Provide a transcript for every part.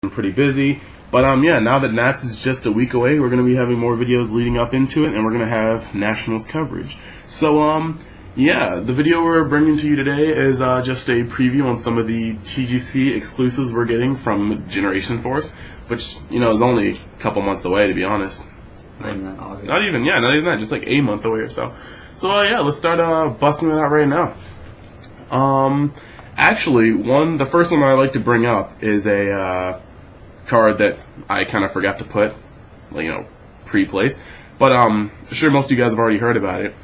been pretty busy. But yeah, now that Nats is just a week away, we're going to be having more videos leading up into it, and we're going to have Nationals coverage. So yeah, the video we're bringing to you today is just a preview on some of the TGC exclusives we're getting from Generation Force, which, you know, is only a couple months away, to be honest. Not even that, just like a month away or so. So yeah, let's start busting it out right now. Actually, the first one I like to bring up is a card that I kind of forgot to put, pre-place. But I'm sure most of you guys have already heard about it.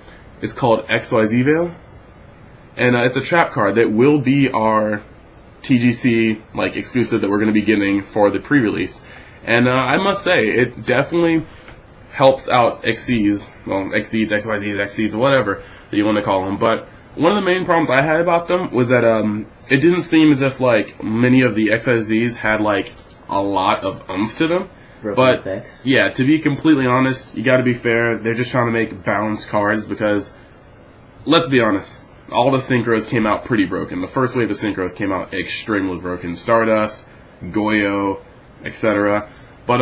It's called XYZ Veil, and it's a trap card that will be our TGC exclusive that we're going to be getting for the pre-release. And I must say, it definitely helps out XCs, XCs, XYZs, XCs, whatever that you want to call them. But one of the main problems I had about them was that it didn't seem as if many of the XYZs had a lot of oomph to them. But effects. Yeah, to be completely honest, you got to be fair. They're just trying to make balanced cards because, let's be honest, all the synchros came out pretty broken. The first wave of synchros came out extremely broken. Stardust, Goyo, etc. But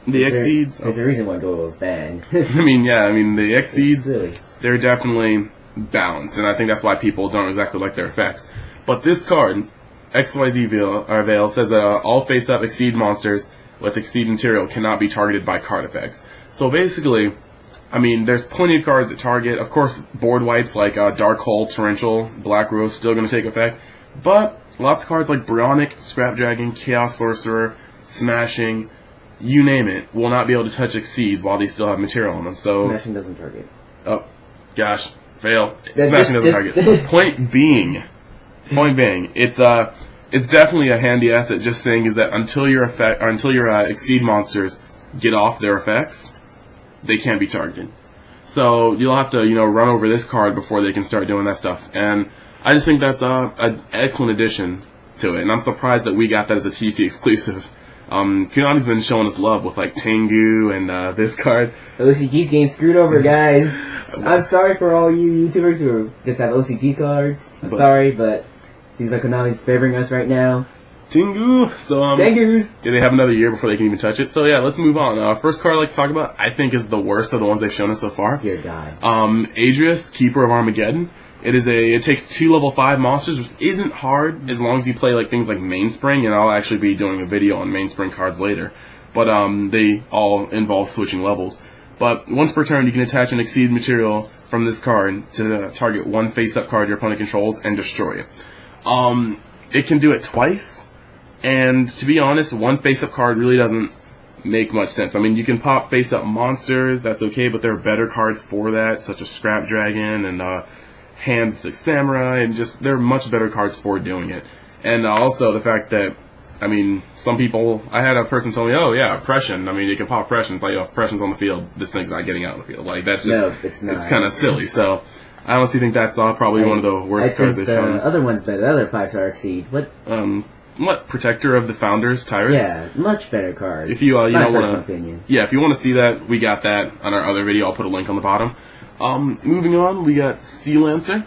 the Exceeds. There's a reason why Goyo was banned. the Exceeds, they're definitely balanced, and I think that's why people don't exactly like their effects. But this card, XYZ Veil, says that all face-up Exceed monsters with Exceed material cannot be targeted by card effects. So basically, there's plenty of cards that target. Of course, board wipes like Dark Hole, Torrential, Black Rose still going to take effect. But lots of cards like Bryonic, Scrap Dragon, Chaos Sorcerer, Smashing, you name it, will not be able to touch Exceeds while they still have material on them. So Smashing doesn't target. Oh, gosh, Veil. Smashing doesn't target. Point being, it's definitely a handy asset. Just saying is that until your Exceed monsters get off their effects, they can't be targeted. So you'll have to run over this card before they can start doing that stuff. And I just think that's an excellent addition to it. And I'm surprised that we got that as a TC exclusive. Konami's been showing us love with Tengu and this card. OCG's getting screwed over, guys. I'm sorry for all you YouTubers who just have OCG cards. I'm sorry, but seems like Konami's favoring us right now. Tengu! So, Tengus! Yeah, they have another year before they can even touch it. So yeah, let's move on. First card I'd like to talk about, I think is the worst of the ones they've shown us so far. Dear God. Adreus, Keeper of Armageddon. It takes 2 level 5 monsters, which isn't hard as long as you play things like Mainspring, and I'll actually be doing a video on Mainspring cards later. But they all involve switching levels. But once per turn, you can attach an Exceed material from this card to target one face-up card your opponent controls and destroy it. It can do it twice, and to be honest, one face-up card really doesn't make much sense. You can pop face-up monsters, that's okay, but there are better cards for that, such as Scrap Dragon and Hand 6 Samurai, and there are much better cards for doing it. And also the fact that, some people, I had a person tell me, oh yeah, Oppression, you can pop Oppression. It's if Oppression's on the field, this thing's not getting out of the field. That's just, no, it's not. It's kind of silly, so I honestly think that's probably one of the worst cards they've shown. The other one's better, the other 5-star Exceed. What? Protector of the Founders, Tyrus? Yeah, much better card. If you don't want to, opinion. Yeah, if you want to see that, we got that on our other video. I'll put a link on the bottom. Moving on, we got Sea Lancer,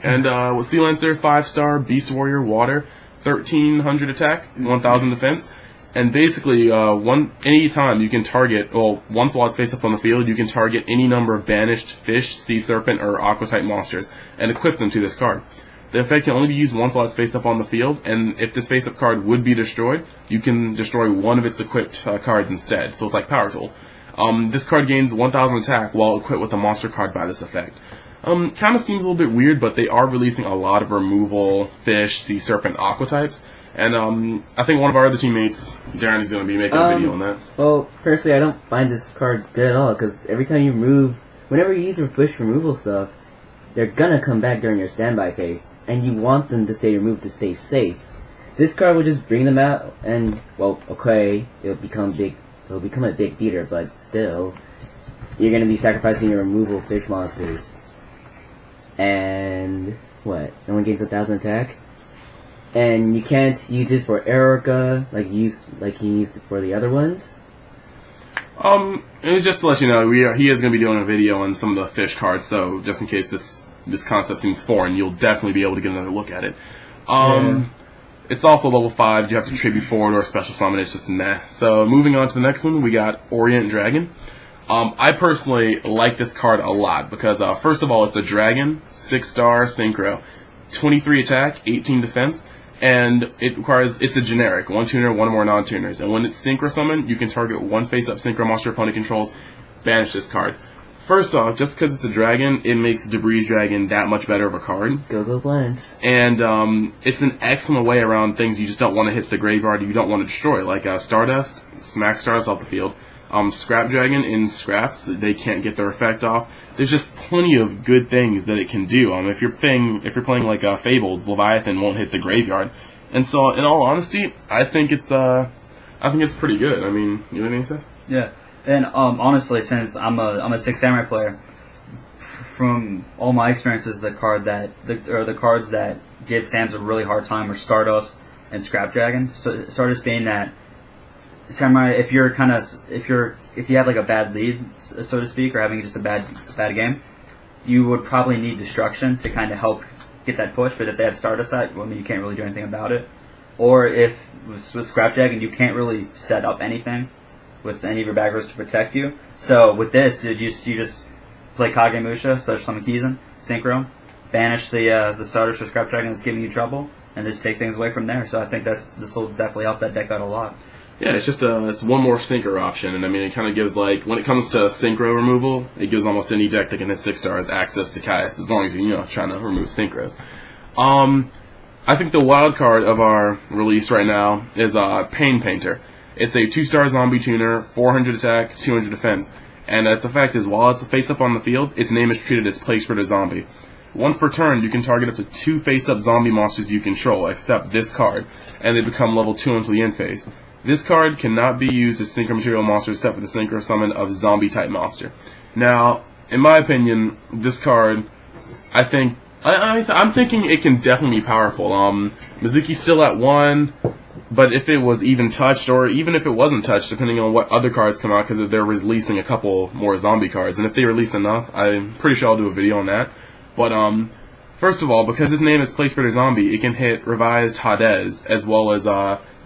and with Sea Lancer, 5-star Beast Warrior, Water, 1300 attack, 1000 defense, and basically any time you can target, once while it's face up on the field, you can target any number of banished fish, sea serpent, or aqua type monsters and equip them to this card. The effect can only be used once while it's face up on the field, and if this face up card would be destroyed, you can destroy one of its equipped cards instead. So it's like Power Tool. This card gains 1000 attack while equipped with a monster card by this effect. Kind of seems a little bit weird, but they are releasing a lot of removal fish, sea serpent, aqua types, and I think one of our other teammates, Darren, is going to be making a video on that. Well, personally, I don't find this card good at all, because every time you whenever you use your fish removal stuff, they're gonna come back during your standby phase, and you want them to stay removed to stay safe. This card will just bring them out, and, okay, it'll become a big beater, but still, you're gonna be sacrificing your removal fish monsters. And what? No one gains 1000 attack, and you can't use this for Erica like he used for the other ones. It was just to let you know, he is going to be doing a video on some of the fish cards. So just in case this concept seems foreign, you'll definitely be able to get another look at it. it's also level 5. You have to tribute forward or special summon. It's just nah. So moving on to the next one, we got Orient Dragon. I personally like this card a lot because first of all, it's a dragon, 6-star synchro, 23 attack, 18 defense, and it's a generic 1 tuner, 1 more non-tuners. And when it's synchro summoned, you can target 1 face-up synchro monster opponent controls. Banish this card. First off, just because it's a dragon, it makes Debris Dragon that much better of a card. Go Blends. And it's an excellent way around things you just don't want to hit the graveyard, you don't want to destroy, like Stardust, smack Stardust off the field. Scrap Dragon in scraps, they can't get their effect off. There's just plenty of good things that it can do. If you're playing like Fables, Leviathan won't hit the graveyard. And so, in all honesty, I think it's pretty good. I mean, you know what I mean? Yeah. And honestly, since I'm a 6 Samurai player, from all my experiences, the cards that give Sams a really hard time are Stardust and Scrap Dragon. So Stardust being that Samurai, if you have like a bad lead, so to speak, or having just a bad game, you would probably need Destruction to kind of help get that push. But if they have Stardust, you can't really do anything about it. Or if with Scrap Dragon, you can't really set up anything with any of your backers to protect you. So with this, you just play Kagemusha, special summon Kizan, synchro, banish the Stardust or Scrap Dragon that's giving you trouble, and just take things away from there. So I think this will definitely help that deck out a lot. Yeah, it's just it's one more synchro option, and I mean it kind of gives when it comes to synchro removal, it gives almost any deck that can hit 6 stars access to Caius as long as you're trying to remove synchros. I think the wild card of our release right now is Pain Painter. It's a 2-star zombie tuner, 400 attack, 200 defense, and its effect is while it's a face-up on the field, its name is treated as Plague Spreader Zombie. Once per turn, you can target up to 2 face-up zombie monsters you control, except this card, and they become level 2 until the end phase. This card cannot be used as synchro material monster except for the synchro summon of zombie-type monster. Now, in my opinion, this card, I'm thinking it can definitely be powerful. Mizuki's still at 1. But if it was even touched, or even if it wasn't touched, depending on what other cards come out, because they're releasing a couple more zombie cards, and if they release enough, I'm pretty sure I'll do a video on that. But first of all, because his name is Plague Spreader Zombie, it can hit Revised Hades, as well as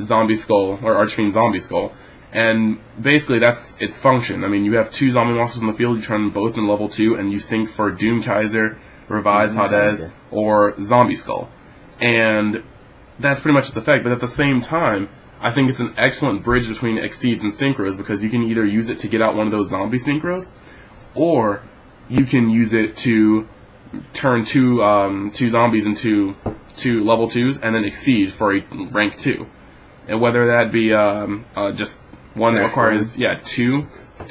Zombie Skull, or Archfiend Zombie Skull. And basically, that's its function. I mean, you have 2 zombie monsters on the field, you turn them both in level 2, and you sync for Doom Kaiser, Revised Hades, or Zombie Skull. And that's pretty much its effect, but at the same time, I think it's an excellent bridge between Exceeds and Synchros, because you can either use it to get out one of those zombie Synchros, or you can use it to turn two zombies into 2 level 2s, and then Exceed for a rank 2. And whether that be just one that requires 2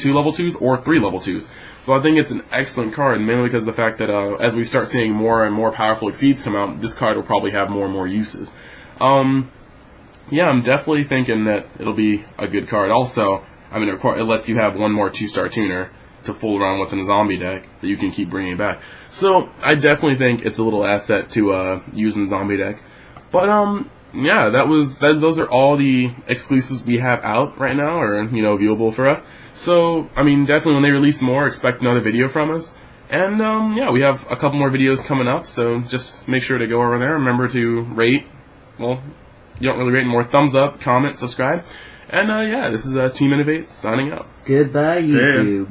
level 2s, or 3 level 2s. So I think it's an excellent card, mainly because of the fact that as we start seeing more and more powerful Exceeds come out, this card will probably have more and more uses. Yeah, I'm definitely thinking that it'll be a good card. Also, I mean, it lets you have 1 more 2-star tuner to fool around with in a zombie deck that you can keep bringing back. So, I definitely think it's a little asset to use in the zombie deck. But, yeah, those are all the exclusives we have out right now, or, viewable for us. So, I mean, definitely when they release more, expect another video from us. And, yeah, we have a couple more videos coming up, so just make sure to go over there. Remember to rate. Well, you don't really rate more. Thumbs up, comment, subscribe. And, yeah, this is Team Innovate signing out. Goodbye, YouTube.